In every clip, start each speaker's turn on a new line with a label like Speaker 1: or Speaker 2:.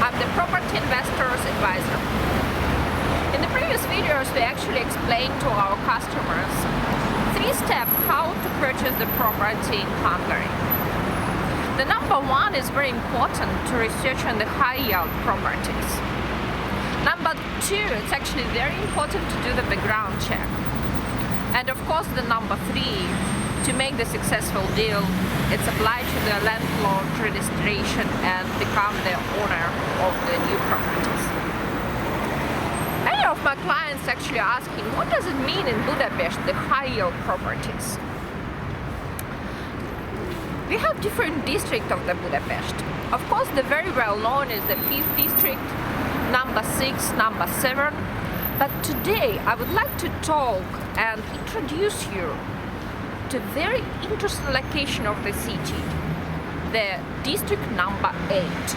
Speaker 1: I'm the property investor's advisor. In the previous videos, we actually explained to our customers 3 steps how to purchase the property in Hungary. The number 1 is very important to research on the high yield properties. Number 2, it's actually very important to do the background check. And of course the number 3, to make the successful deal, it's applied to the landlord registration and become the owner of the new properties. Many of my clients actually asking, what does it mean in Budapest, the high yield properties? We have different districts of the Budapest. Of course, the very well known is the 5th district, number 6, number 7. But today I would like to talk and introduce you to a very interesting location of the city, the district number 8.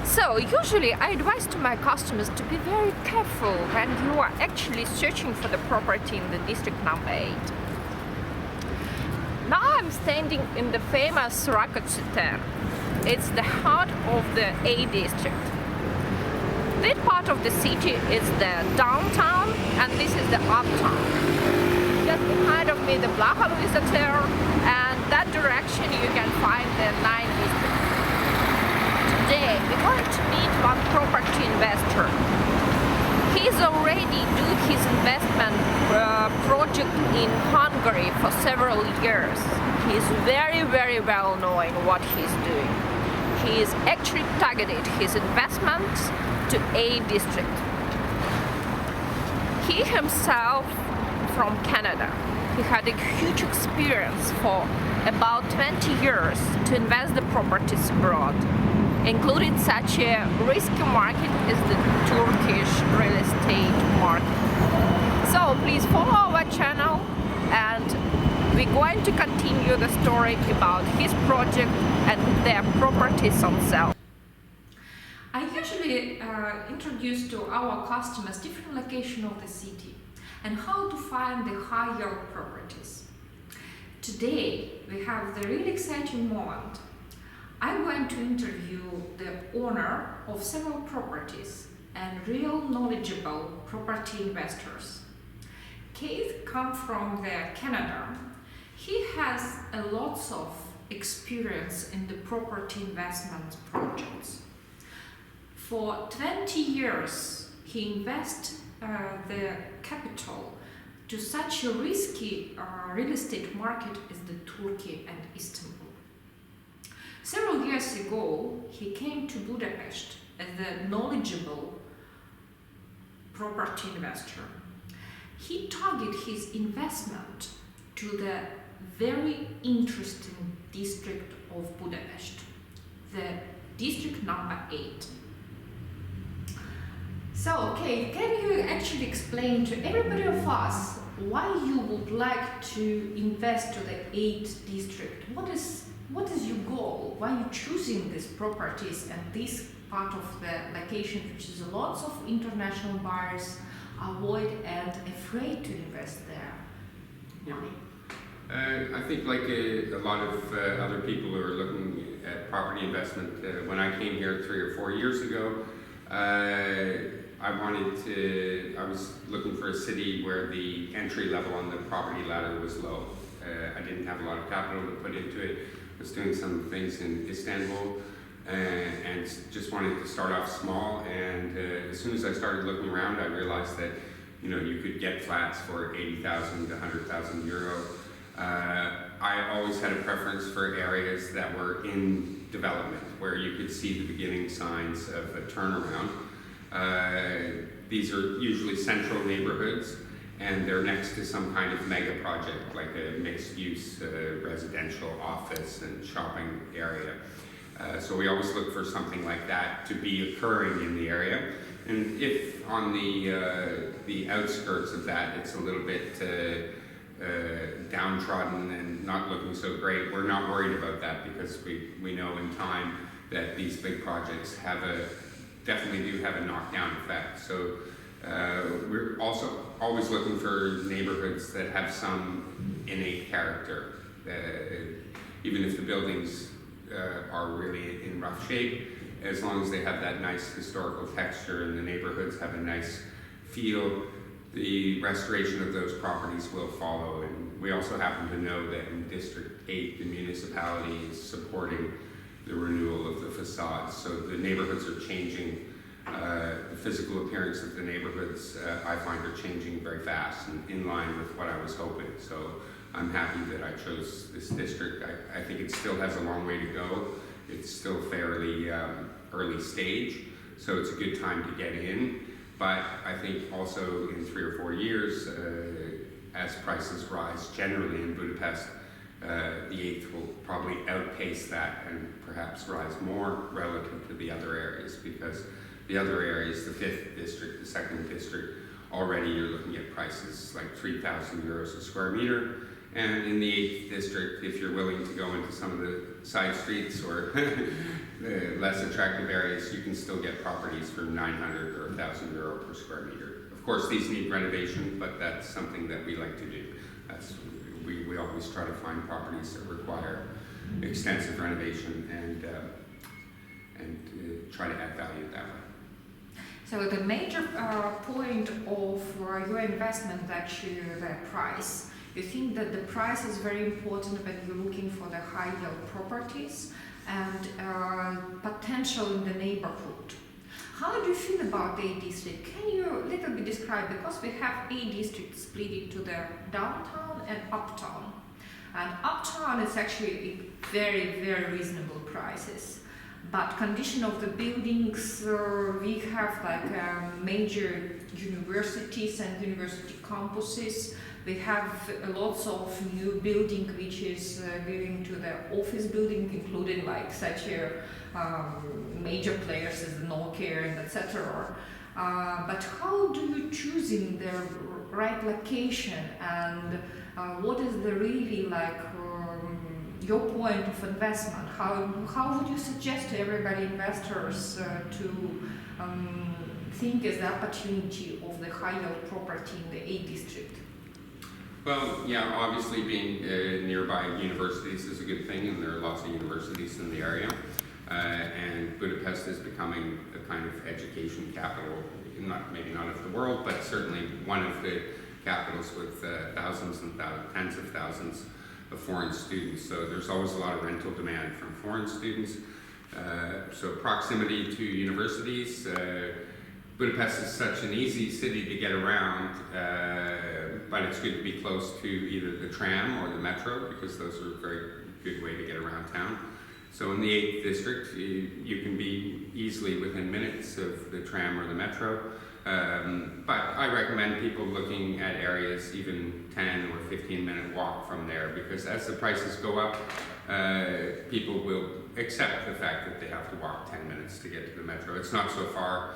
Speaker 1: So usually I advise to my customers to be very careful when you are actually searching for the property in the district number 8. Now I'm standing in the famous Rakoczyter. It's the heart of the A district. This part of the city is the downtown and this is the uptown. Just behind of me the Blaha Luisa there, and that direction you can find the 9th district. Today we're going to meet one property investor. He's already doing his investment project in Hungary for several years. He's very well known what he's doing. He is actually targeted his investments to A district. He himself from Canada. He had a huge experience for about 20 years to invest the properties abroad, including such a risky market as the Turkish real estate market. So please follow our channel and we're going to continue the story about his project and their properties on sale. I usually introduce to our customers different locations of the city and how to find the high yield properties. Today we have the really exciting moment. I'm going to interview the owner of several properties and real knowledgeable property investors. Keith comes from Canada. He has a lots of experience in the property investment projects. For 20 years he invests the capital to such a risky real estate market as the Turkey and Istanbul. Several years ago he came to Budapest as a knowledgeable property investor. He targeted his investment to the very interesting district of Budapest, the district number 8. So, okay, can you actually explain to everybody of us why you would like to invest to the 8th district? What is your goal? Why are you choosing these properties and this part of the location, which is lots of international buyers avoid and afraid to invest there?
Speaker 2: Yeah. I think like a lot of other people who are looking at property investment, when I came here 3 or 4 years ago, I was looking for a city where the entry level on the property ladder was low. I didn't have a lot of capital to put into it. I was doing some things in Istanbul and just wanted to start off small, and as soon as I started looking around I realized that you could get flats for 80,000 to 100,000 euro. I always had a preference for areas that were in development, where you could see the beginning signs of a turnaround. These are usually central neighborhoods, and they're next to some kind of mega project, like a mixed-use residential, office, and shopping area. So we always look for something like that to be occurring in the area. And if on the outskirts of that it's a little bit downtrodden and not looking so great, we're not worried about that, because we know in time that these big projects definitely do have a knockdown effect. So we're also always looking for neighborhoods that have some innate character, even if the buildings are really in rough shape, as long as they have that nice historical texture and the neighborhoods have a nice feel, the restoration of those properties will follow. And we also happen to know that in District 8, the municipality is supporting the renewal of the facades. So the neighborhoods are changing. The physical appearance of the neighborhoods, I find, are changing very fast and in line with what I was hoping. So I'm happy that I chose this district. I think it still has a long way to go. It's still fairly early stage, so it's a good time to get in. But I think also in 3 or 4 years, as prices rise generally in Budapest, the 8th will probably outpace that and perhaps rise more relative to the other areas, because the other areas, the 5th district, the 2nd district, already you're looking at prices like 3,000 euros a square meter. And in the 8th district, if you're willing to go into some of the side streets or the less attractive areas, you can still get properties for 900 or 1,000 euro per square meter. Of course, these need renovation, but that's something that we like to do. We always try to find properties that require extensive renovation and try to add value that way.
Speaker 3: So the major point of your investment is actually the price. You think that the price is very important when you're looking for the high yield properties and potential in the neighborhood. How do you feel about the A district? Can you a little bit describe, because we have A district split into the downtown and uptown. And uptown is actually very, very reasonable prices. But condition of the buildings, we have like major universities and university campuses. We have lots of new building which is giving to the office building, including like such major players as Nokia and etc. But how do you choosing the right location, and what is the really like your point of investment? How would you suggest to everybody investors to think as the opportunity of the high yield property in the A district?
Speaker 2: Well, yeah, obviously being nearby universities is a good thing, and there are lots of universities in the area. And Budapest is becoming a kind of education capital, maybe not of the world, but certainly one of the capitals with thousands and tens of thousands of foreign students. So there's always a lot of rental demand from foreign students. So proximity to universities. Budapest is such an easy city to get around, but it's good to be close to either the tram or the metro, because those are a very good way to get around town. So in the 8th district, you can be easily within minutes of the tram or the metro. But I recommend people looking at areas even 10 or 15-minute walk from there, because as the prices go up, people will accept the fact that they have to walk 10 minutes to get to the metro. It's not so far.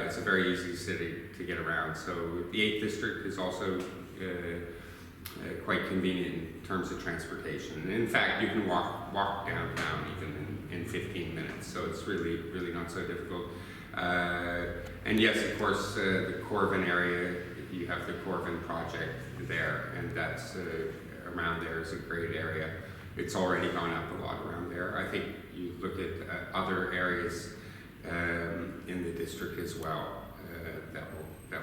Speaker 2: It's a very easy city to get around. So the 8th district is also quite convenient in terms of transportation. And in fact, you can walk downtown even in 15 minutes. So it's really, really not so difficult. And yes, of course, the Corvin area, you have the Corvin project there, and that's around there is a great area. It's already gone up a lot around there. I think you look at other areas in the district as well that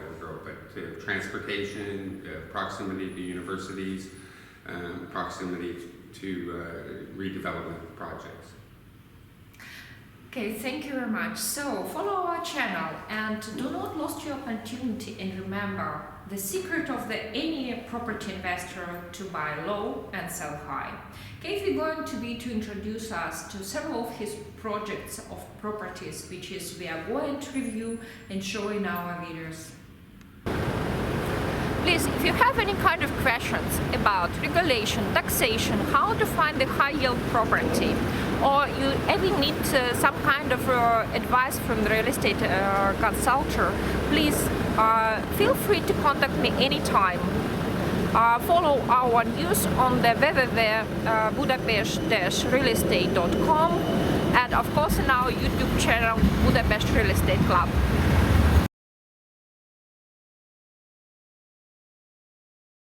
Speaker 2: will grow. But transportation, proximity to universities, proximity to redevelopment projects.
Speaker 3: Okay, thank you very much. So follow our channel and do not lose your opportunity, and remember, the secret of any property investor to buy low and sell high. Keith is going to introduce us to several of his projects of properties, which is we are going to review and show in our videos.
Speaker 1: Please, if you have any kind of questions about regulation, taxation, how to find the high yield property, or you even need some kind of advice from the real estate consultant, please feel free to contact me anytime. Follow our news on the www.budapest-realestate.com, and of course in our YouTube channel Budapest Real Estate Club.